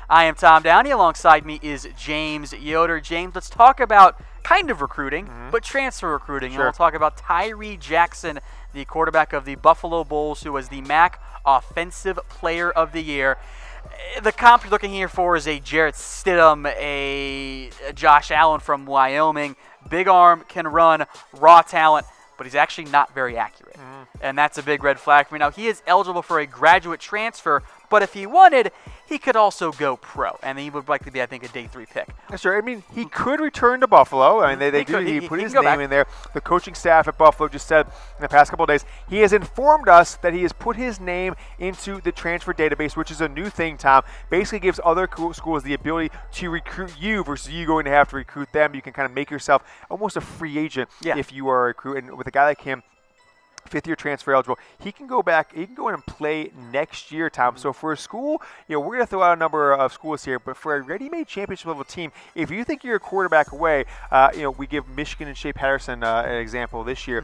I am Tom Downey. Alongside me is James Yoder. James, let's talk about kind of recruiting, but transfer recruiting. Sure. And we'll talk about Tyree Jackson, the quarterback of the Buffalo Bulls, who was the MAC Offensive Player of the Year. The comp you're looking here for is a Jarrett Stidham, a Josh Allen from Wyoming. Big arm, can run, raw talent, but he's actually not very accurate. And that's a big red flag for me. Now, he is eligible for a graduate transfer, but if he wanted, he could also go pro, and he would likely be, I think, a day 3 pick. Sure. I mean, he could return to Buffalo. I mean, he put his name in there. The coaching staff at Buffalo just said in the past couple of days, he has informed us that he has put his name into the transfer database, which is a new thing, Tom. Basically gives other schools the ability to recruit you versus you going to have to recruit them. You can kind of make yourself almost a free agent if you are a recruit. And with a guy like him, 5th-year transfer eligible, he can go back, he can go in and play next year, Tom. So for a school, we're going to throw out a number of schools here, but for a ready-made championship level team, if you think you're a quarterback away, we give Michigan and Shea Patterson an example this year.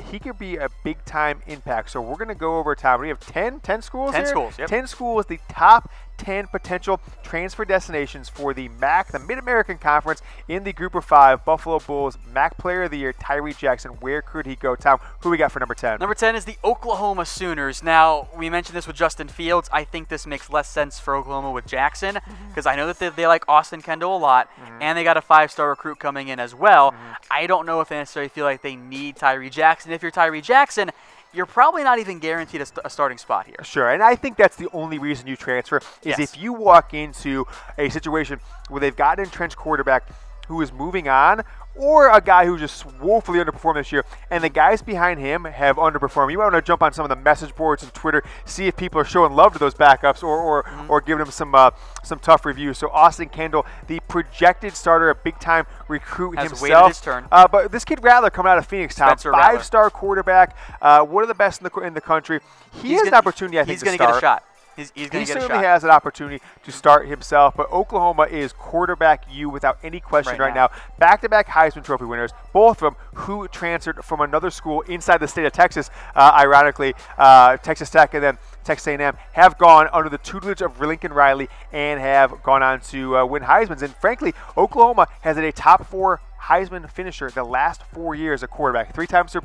He could be a big-time impact. So we're going to go over, Tom. We have 10 schools 10 here? schools, yep. 10 schools, the top 10 potential transfer destinations for the MAC, the Mid-American Conference, in the Group of 5. Buffalo Bulls MAC Player of the Year, Tyree Jackson. Where could he go, Tom? Who we got for number 10? Number 10 is the Oklahoma Sooners. Now, we mentioned this with Justin Fields. I think this makes less sense for Oklahoma with Jackson because I know that they like Austin Kendall a lot, and they got a 5-star recruit coming in as well. I don't know if they necessarily feel like they need Tyree Jackson. If you're Tyree Jackson, you're probably not even guaranteed a starting spot here. Sure, and I think that's the only reason you transfer is if you walk into a situation where they've got an entrenched quarterback who is moving on, or a guy who just woefully underperformed this year, and the guys behind him have underperformed. You might want to jump on some of the message boards and Twitter, see if people are showing love to those backups or giving them some tough reviews. So Austin Kendall, the projected starter, a big-time recruit has himself. Waited his turn. But this kid Rattler coming out of Phoenix, Tom, 5-star quarterback, one of the best in the country. He has an opportunity, I think, to start. He's going to get a shot. He's going to get a shot. He certainly has an opportunity to start himself, but Oklahoma is quarterback you without any question right now. Back-to-back Heisman Trophy winners, both of them who transferred from another school inside the state of Texas, ironically, Texas Tech and then Texas A&M, have gone under the tutelage of Lincoln Riley and have gone on to win Heismans. And frankly, Oklahoma has a top 4 Heisman finisher the last 4 years at quarterback. 3 times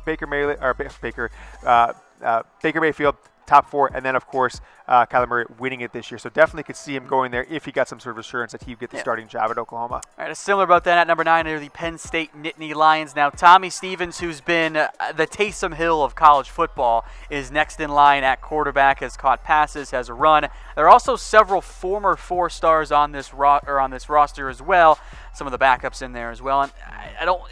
Baker Mayfield, top 4, and then, of course, Kyler Murray winning it this year. So definitely could see him going there if he got some sort of assurance that he'd get the starting job at Oklahoma. All right, a similar about that at number 9 are the Penn State Nittany Lions. Now, Tommy Stevens, who's been the Taysom Hill of college football, is next in line at quarterback, has caught passes, has run. There are also several former 4-stars on this roster as well. Some of the backups in there as well. And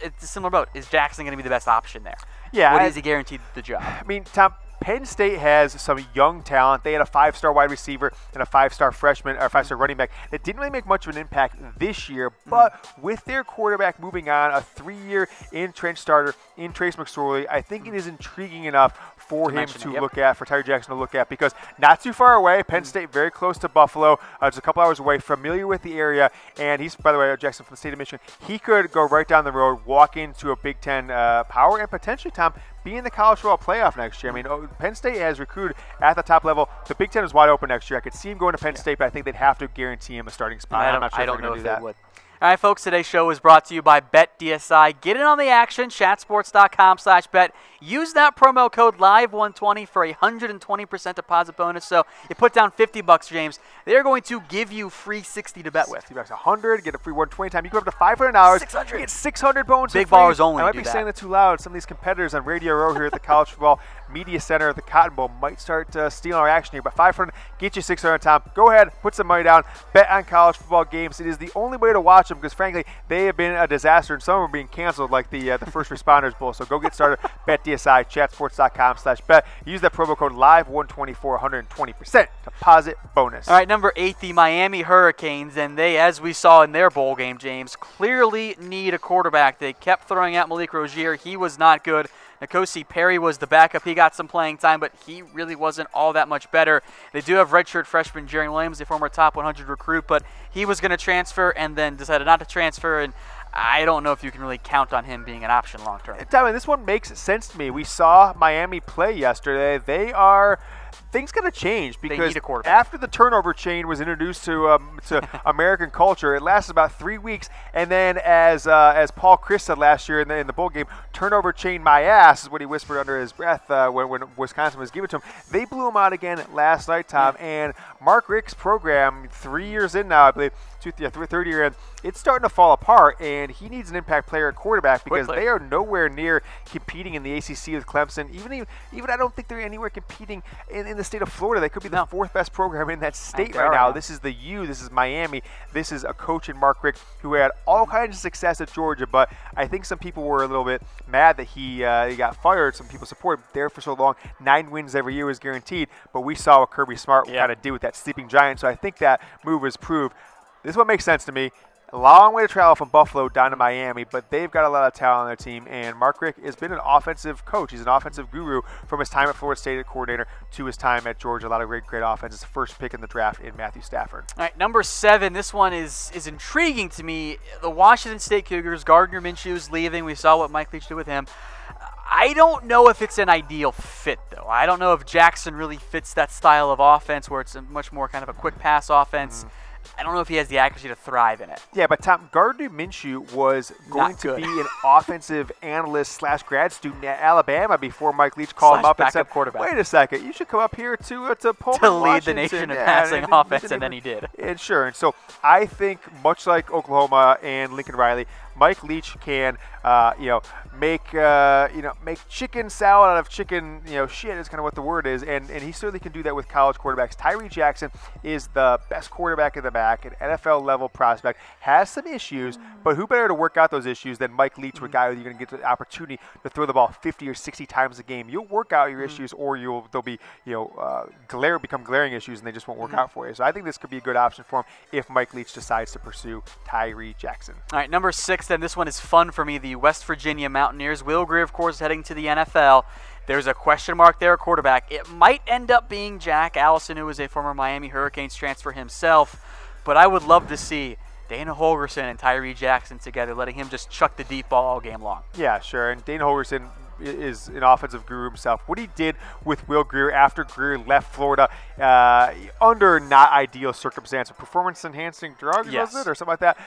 it's a similar boat. Is Jackson going to be the best option there? Yeah. What is he guaranteed the job? I mean, Tom, Penn State has some young talent. They had a 5-star wide receiver and a 5-star freshman or 5-star running back that didn't really make much of an impact this year. But with their quarterback moving on, a 3-year entrenched starter in Trace McSorley, I think it is intriguing enough for him to look at, for Tyree Jackson to look at, because not too far away, Penn State very close to Buffalo, just a couple hours away, familiar with the area, and he's, by the way, Jackson from the state of Michigan. He could go right down the road, walk into a Big Ten power, and potentially, Tom, be in the college football playoff next year. I mean, Penn State has recruited at the top level. The Big Ten is wide open next year. I could see him going to Penn State, but I think they'd have to guarantee him a starting spot. I'm not sure I don't know if they would. All right, folks, today's show is brought to you by BetDSI. Get in on the action, chatsports.com/bet. Use that promo code LIVE120 for a 120% deposit bonus. So you put down $50, James. They're going to give you free $60 to bet with. $60, $100, get a free $120 time. You go up to $500. $600. Get 600 bones. Big ballers only. I might be saying that too loud. Some of these competitors on Radio Row here at the College Football Media Center at the Cotton Bowl might start stealing our action here. But $500, get you $600, Tom. Go ahead, put some money down, bet on college football games. It is the only way to watch them because, frankly, they have been a disaster, and some are being canceled, like the First Responders Bowl. So go get started. BetDSI, chatsports.com/bet. Use that promo code LIVE120 for 120% deposit bonus. All right, number 8, the Miami Hurricanes, and they, as we saw in their bowl game, James, clearly need a quarterback. They kept throwing out Malik Rozier. He was not good. N'Kosi Perry was the backup. He got some playing time, but he really wasn't all that much better. They do have redshirt freshman Jerry Williams, a former top 100 recruit, but he was going to transfer and then decided not to transfer, and I don't know if you can really count on him being an option long term. This one makes sense to me. We saw Miami play yesterday. They are things got to change because they need a quarterback. After the turnover chain was introduced to American culture, it lasted about 3 weeks, and then as Paul Chris said last year in the bowl game, turnover chain my ass is what he whispered under his breath when Wisconsin was given to him. They blew him out again last night, Tom, and Mark Richt's program, 3 years in now, I believe, third year in, it's starting to fall apart, and he needs an impact player at quarterback because they are nowhere near competing in the ACC with Clemson. Even I don't think they're anywhere competing in the state of Florida. They could be the fourth best program in that state right now. This is the U. This is Miami. This is a coach in Mark Richt who had all kinds of success at Georgia, but I think some people were a little bit mad that he got fired. Some people support him there for so long. 9 wins every year was guaranteed, but we saw what Kirby Smart kind of did with that sleeping giant, so I think that move was proved. This is what makes sense to me. A long way to travel from Buffalo down to Miami, but they've got a lot of talent on their team, and Mark Richt has been an offensive coach. He's an offensive guru from his time at Florida State at coordinator to his time at Georgia. A lot of great offenses. First pick in the draft in Matthew Stafford. All right, number 7. This one is intriguing to me. The Washington State Cougars, Gardner Minshew is leaving. We saw what Mike Leach did with him. I don't know if it's an ideal fit, though. I don't know if Jackson really fits that style of offense where it's a much more kind of a quick pass offense. I don't know if he has the accuracy to thrive in it. Yeah, but Tom, Gardner Minshew was going to be an offensive analyst / grad student at Alabama before Mike Leach called him up and said, wait a second, you should come up here to Pullman, to lead Washington. the nation in passing offense, and then he did. And sure. And so I think, much like Oklahoma and Lincoln Riley, Mike Leach can, make chicken salad out of chicken, shit is kind of what the word is, and he certainly can do that with college quarterbacks. Tyree Jackson is the best quarterback in the back, an NFL-level prospect, has some issues, but who better to work out those issues than Mike Leach, a guy who you're going to get the opportunity to throw the ball 50 or 60 times a game. You'll work out your issues, or they'll be, become glaring issues, and they just won't work out for you. So I think this could be a good option for him if Mike Leach decides to pursue Tyree Jackson. All right, number 6, then this one is fun for me. The West Virginia Mountaineers. Will Greer, of course, is heading to the NFL. There's a question mark there at quarterback. It might end up being Jack Allison, who is a former Miami Hurricanes transfer himself, but I would love to see Dana Holgorsen and Tyree Jackson together, letting him just chuck the deep ball all game long. Yeah, sure, and Dana Holgorsen is an offensive guru himself. What he did with Will Greer after Greer left Florida under not ideal circumstances, performance-enhancing drugs, was it, or something like that,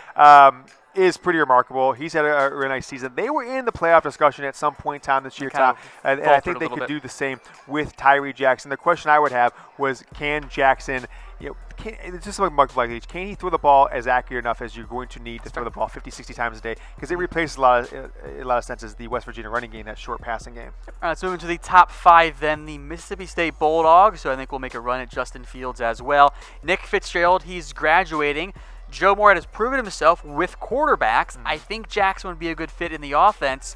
is pretty remarkable. He's had a really nice season. They were in the playoff discussion at some point in time this year, Tom, and I think they could do the same with Tyree Jackson. The question I would have was, can Jackson, it's just like Mike Leach, can he throw the ball as accurate enough as you're going to need to throw the ball 50, 60 times a day? Because it replaces in a lot of senses the West Virginia running game, that short passing game. All right, let's move into the top 5 then. The Mississippi State Bulldogs, so I think we'll make a run at Justin Fields as well. Nick Fitzgerald, he's graduating. Joe Moorhead has proven himself with quarterbacks. I think Jackson would be a good fit in the offense.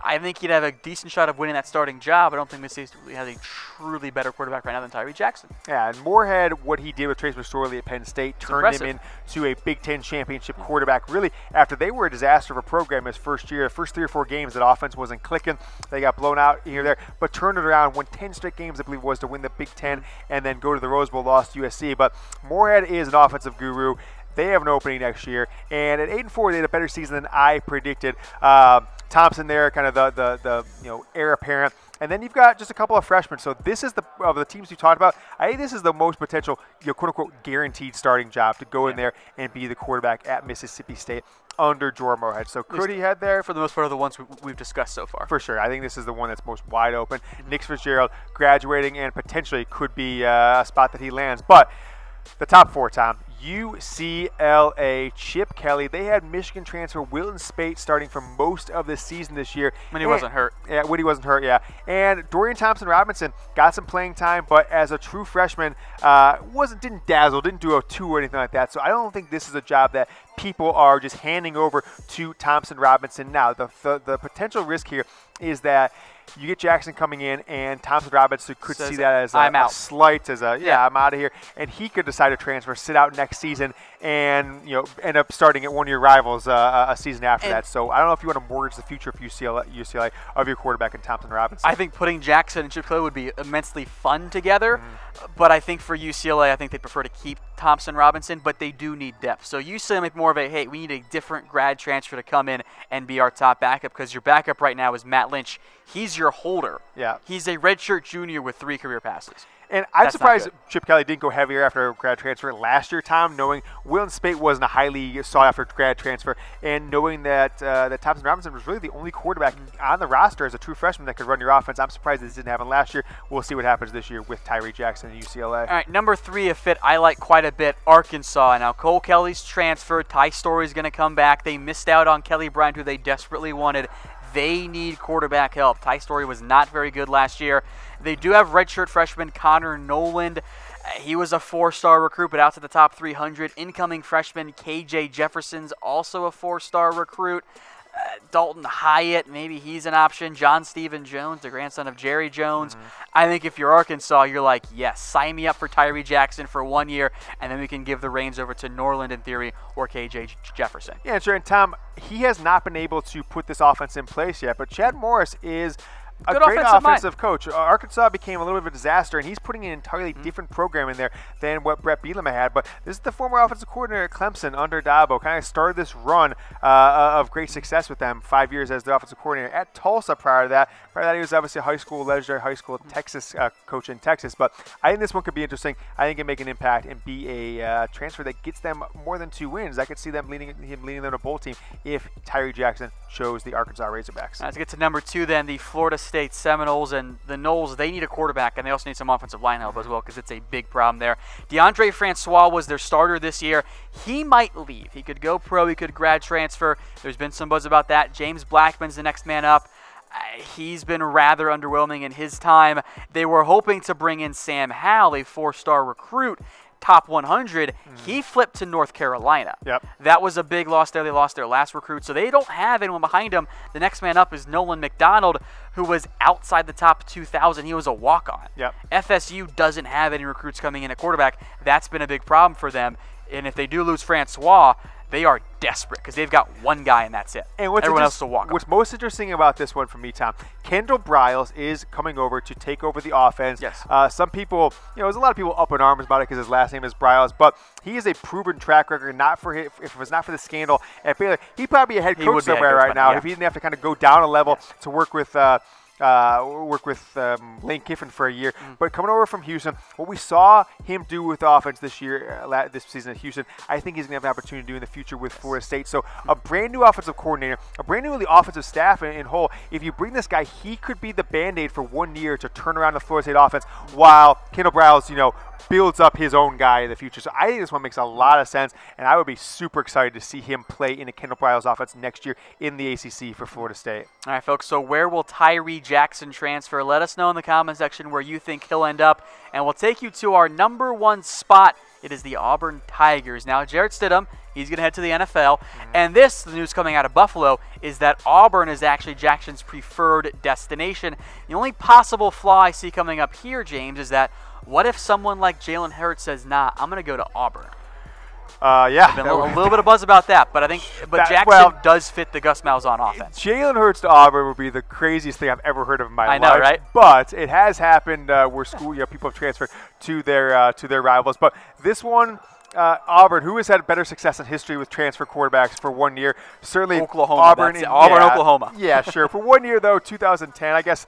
I think he'd have a decent shot of winning that starting job. I don't think Mississippi State has a truly better quarterback right now than Tyree Jackson. Yeah, and Moorhead, what he did with Trace McSorley at Penn State, turned him into a Big Ten championship quarterback. Really, after they were a disaster of a program his first year, first 3 or 4 games, that offense wasn't clicking. They got blown out here or there, but turned it around, won 10 straight games, I believe it was, to win the Big Ten and then go to the Rose Bowl, lost to USC. But Moorhead is an offensive guru. They have an opening next year, and at 8-4, they had a better season than I predicted. Thompson there, kind of the heir apparent, and then you've got just a couple of freshmen. So this is of the teams you talked about. I think this is the most potential, quote unquote, guaranteed starting job to go in there and be the quarterback at Mississippi State under Joe Moorhead. So could he head there? For the most part of the ones we've discussed so far. For sure. I think this is the one that's most wide open. Nick Fitzgerald graduating and potentially could be a spot that he lands. But the top 4, Tom. UCLA, Chip Kelly. They had Michigan transfer Wilton Spate starting for most of the season this year. When he wasn't hurt. Yeah, when he wasn't hurt, yeah. And Dorian Thompson-Robinson got some playing time, but as a true freshman, didn't dazzle, didn't do a 2 or anything like that. So I don't think this is a job that people are just handing over to Thompson-Robinson now. The potential risk here is that you get Jackson coming in, and Thompson-Robinson could see that as a slight, I'm out of here. And he could decide to transfer, sit out next season, and end up starting at one of your rivals a season after that. So I don't know if you want to mortgage the future of UCLA of your quarterback in Thompson-Robinson. I think putting Jackson and Chip Kelly would be immensely fun together, but I think for UCLA, I think they prefer to keep Thompson-Robinson, but they do need depth. So UCLA make more of a, hey, we need a different grad transfer to come in and be our top backup, because your backup right now is Matt Matt Lynch, he's your holder. Yeah. He's a redshirt junior with 3 career passes. And I'm surprised Chip Kelly didn't go heavier after a grad transfer last year, Tom, knowing Wilton Spate wasn't a highly sought-after grad transfer, and knowing that that Thompson Robinson was really the only quarterback on the roster as a true freshman that could run your offense. I'm surprised this didn't happen last year. We'll see what happens this year with Tyree Jackson and UCLA. All right, number 3, a fit I like quite a bit, Arkansas. Now, Cole Kelly's transferred. Ty Story's going to come back. They missed out on Kelly Bryant, who they desperately wanted. They need quarterback help. Ty Story was not very good last year. They do have redshirt freshman Connor Noland. He was a 4-star recruit, but out to the top 300. Incoming freshman KJ Jefferson's also a 4-star recruit. Dalton Hyatt, maybe he's an option. John Stephen Jones, the grandson of Jerry Jones. I think if you're Arkansas, you're like, yes, sign me up for Tyree Jackson for 1 year, and then we can give the reins over to Norland in theory or KJ Jefferson. Yeah, sure. And Tom, he has not been able to put this offense in place yet, but Chad Morris is a great offensive coach. Arkansas became a little bit of a disaster, and he's putting an entirely different program in there than what Brett Bielema had. But this is the former offensive coordinator at Clemson under Dabo. Kind of started this run of great success with them. 5 years as the offensive coordinator at Tulsa prior to that. Prior to that, he was obviously a legendary high school Texas coach in Texas. But I think this one could be interesting. I think it can make an impact and be a transfer that gets them more than 2 wins. I could see them leading them to a bowl team if Tyree Jackson chose the Arkansas Razorbacks. Let's get to number 2 then, the Florida State Seminoles. And the Noles, they need a quarterback, and they also need some offensive line help as well because it's a big problem there. DeAndre Francois was their starter this year. He might leave. He could go pro. He could grad transfer. There's been some buzz about that. James Blackman's the next man up. He's been rather underwhelming in his time. They were hoping to bring in Sam Howell, a 4-star recruit, top 100. He flipped to North Carolina. That was a big loss there. They lost their last recruit, so they don't have anyone behind him. The next man up is Nolan McDonald, who was outside the top 2,000. He was a walk-on. FSU doesn't have any recruits coming in at quarterback. That's been a big problem for them. And if they do lose Francois, they are desperate because they've got one guy and that's it. And everyone else will walk on. What's most interesting about this one for me, Tom, Kendall Briles is coming over to take over the offense. Some people, there's a lot of people up in arms about it because his last name is Briles, but he is a proven track record. Not for if it was not for the scandal at Baylor, he'd probably be a head coach somewhere right now if he didn't have to kind of go down a level to work with Lane Kiffin for a year. But coming over from Houston, what we saw him do with offense this year, this season at Houston, I think he's going to have an opportunity to do in the future with Florida State. So a brand new offensive coordinator, a brand new offensive staff in whole. If you bring this guy, he could be the Band-Aid for 1 year to turn around the Florida State offense while Kendall Briles, builds up his own guy in the future. So I think this one makes a lot of sense, and I would be super excited to see him play in a Kendall Briles offense next year in the ACC for Florida State. All right, folks, so where will Tyree Jackson transfer? Let us know in the comment section where you think he'll end up, and we'll take you to our number 1 spot. It is the Auburn Tigers. Now, Jarrett Stidham, he's going to head to the NFL, and the news coming out of Buffalo, is that Auburn is actually Jackson's preferred destination. The only possible flaw I see coming up here, James, is that what if someone like Jalen Hurts says, nah, I'm going to go to Auburn? There's been a little bit of buzz about that, but I think Jackson does fit the Gus Malzahn offense. Jalen Hurts to Auburn would be the craziest thing I've ever heard of in my life. I know, right? But it has happened where people have transferred to their rivals. But this one, Auburn, who has had better success in history with transfer quarterbacks for 1 year? Certainly Oklahoma. Auburn, Oklahoma. Yeah, sure. For 1 year, though, 2010, I guess,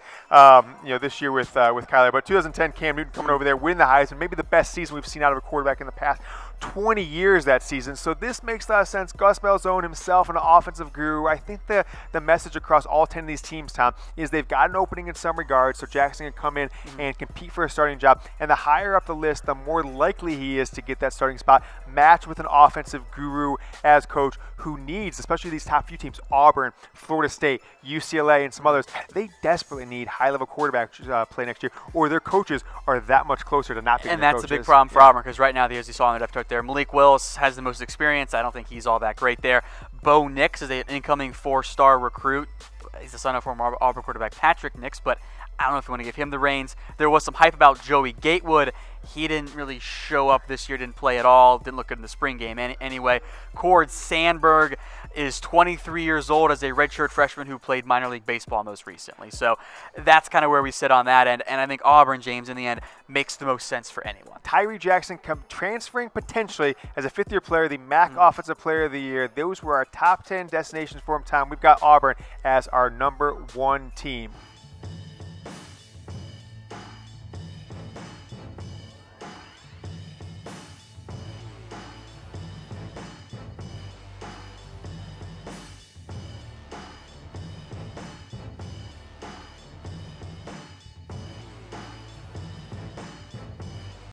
this year with Kyler. But 2010, Cam Newton coming over there, win the Heisman, maybe the best season we've seen out of a quarterback in the past 20 years that season. So this makes a lot of sense. Gus Malzahn himself, an offensive guru. I think the message across all 10 of these teams, Tom, is they've got an opening in some regards, so Jackson can come in and compete for a starting job. And the higher up the list, the more likely he is to get that starting spot, matched with an offensive guru as coach who needs, especially these top few teams, Auburn, Florida State, UCLA, and some others, they desperately need high-level quarterback play next year, or their coaches are that much closer to not being And that's a big problem for Auburn, because right now, as you saw on the depth chart there, Malik Willis has the most experience. I don't think he's all that great there. Bo Nix is an incoming 4-star recruit. He's the son of former Auburn quarterback Patrick Nix, but I don't know if you want to give him the reins. There was some hype about Joey Gatewood. He didn't really show up this year, didn't play at all, didn't look good in the spring game anyway. Cord Sandberg is 23 years old as a redshirt freshman who played minor league baseball most recently. So that's kind of where we sit on that end. And I think Auburn, James, in the end, makes the most sense for anyone. Tyree Jackson transferring potentially as a fifth-year player, the MAC Offensive Player of the Year. Those were our top 10 destinations for him. Tom, we've got Auburn as our #1 team.